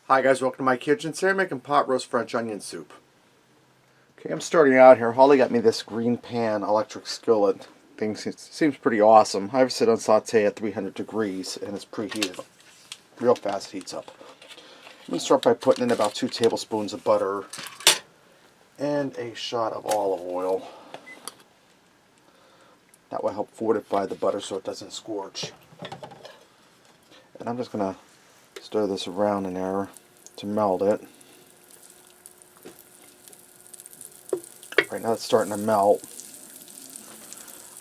Hi guys, welcome to my kitchen. Today I'm making pot roast French onion soup. Okay, I'm starting out here. Holly got me this green pan electric skillet. Thing seems pretty awesome. I have it set on saute at 300 degrees and it's preheated. Real fast heats up. I'm going to start by putting in about 2 tablespoons of butter and a shot of olive oil. That will help fortify the butter so it doesn't scorch. And I'm just going to stir this around in there to melt it. Right now it's starting to melt.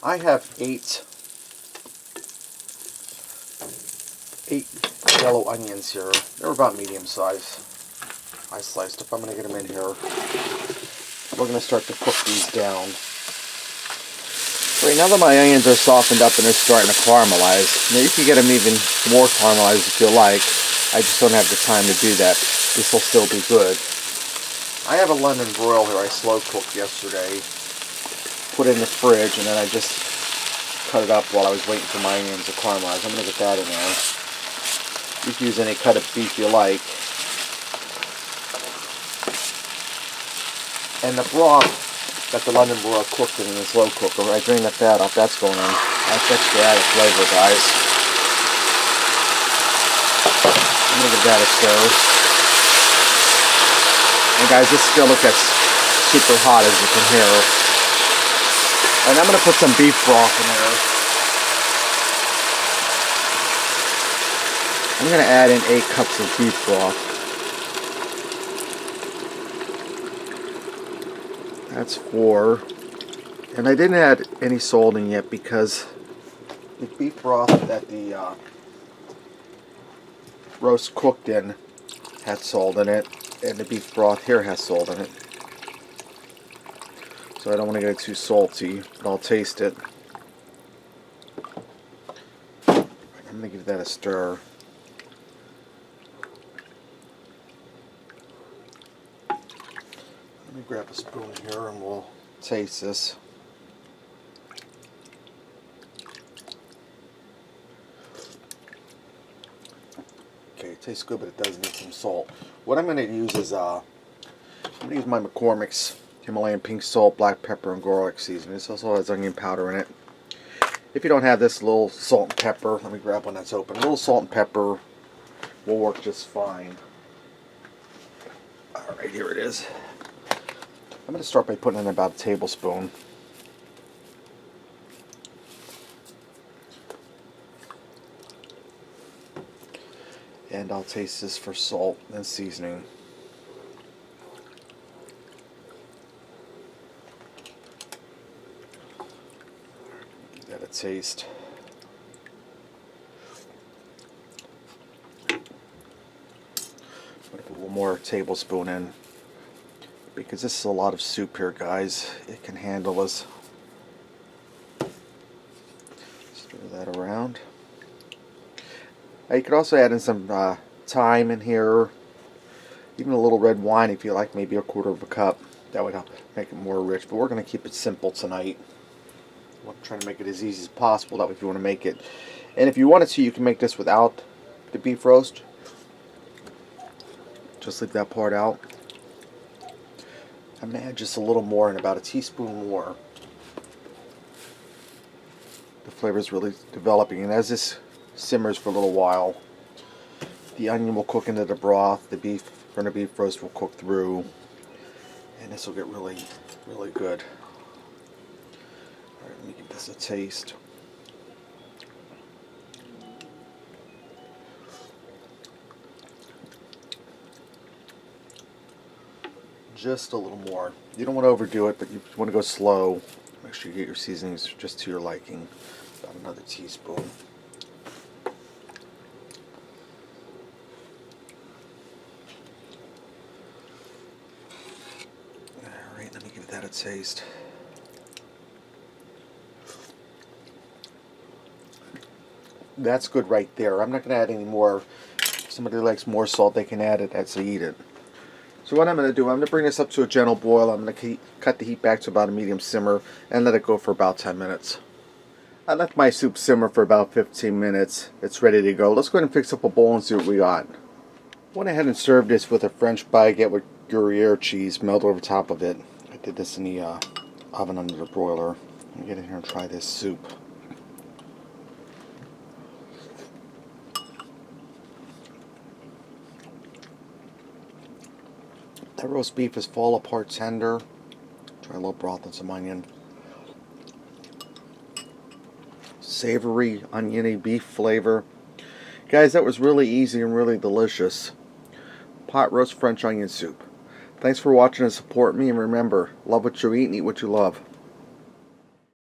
I have eight yellow onions here. They're about medium size. I sliced up. I'm going to get them in here. We're going to start to cook these down. Right now that my onions are softened up and they're starting to caramelize. Now you can get them even more caramelized if you like. I just don't have the time to do that. This will still be good. I have a London broil here I slow cooked yesterday. Put it in the fridge and then I just cut it up while I was waiting for my onions to caramelize. I'm going to get that in there. You can use any cut of beef you like. And the broth that the London broil cooked in the slow cooker, I drained the fat off, that's going in. That's extra added flavor, guys. I'm going to give that a stir. And guys, this skillet gets super hot as you can hear. And I'm going to put some beef broth in there. I'm going to add in 8 cups of beef broth. That's 4. And I didn't add any salt in yet because the beef broth that the roast cooked in had salt in it, and the beef broth here has salt in it. So I don't want to get it too salty, but I'll taste it. I'm going to give that a stir. Let me grab a spoon here and we'll taste this. Okay, it tastes good, but it does need some salt. What I'm going to use is I'm going to use my McCormick's Himalayan pink salt, black pepper, and garlic seasoning. This also has onion powder in it. If you don't have this, a little salt and pepper. Let me grab one that's open. A little salt and pepper will work just fine. Alright, here it is. I'm going to start by putting in about a tablespoon. And I'll taste this for salt and seasoning. Give that a taste. I'm going to put one more tablespoon in. Because this is a lot of soup here, guys. It can handle this. Stir that around. You could also add in some thyme in here. Even a little red wine if you like, maybe a 1/4 cup. That would help make it more rich. But we're going to keep it simple tonight. I'm trying to make it as easy as possible. That way if you want to make it. And if you wanted to, you can make this without the beef roast. Just leave that part out. I'm going to add just a little more, and about a teaspoon more. The flavor is really developing, and as this simmers for a little while, the onion will cook into the broth, the beef from the beef roast will cook through, and this will get really, really good. Alright, let me give this a taste. Just a little more. You don't want to overdo it, but you want to go slow. Make sure you get your seasonings just to your liking. About another teaspoon. Alright, let me give that a taste. That's good right there. I'm not going to add any more. If somebody likes more salt, they can add it as they eat it. So what I'm going to do, I'm going to bring this up to a gentle boil. I'm going to cut the heat back to about a medium simmer and let it go for about 10 minutes. I let my soup simmer for about 15 minutes. It's ready to go. Let's go ahead and fix up a bowl and see what we got. Went ahead and served this with a French baguette with Gruyere cheese melted over top of it. I did this in the oven under the broiler. Let me get in here and try this soup. That roast beef is fall apart tender. Try a little broth and some onion. Savory, oniony beef flavor. Guys, that was really easy and really delicious. Pot roast French onion soup. Thanks for watching and support me, and remember, love what you eat and eat what you love.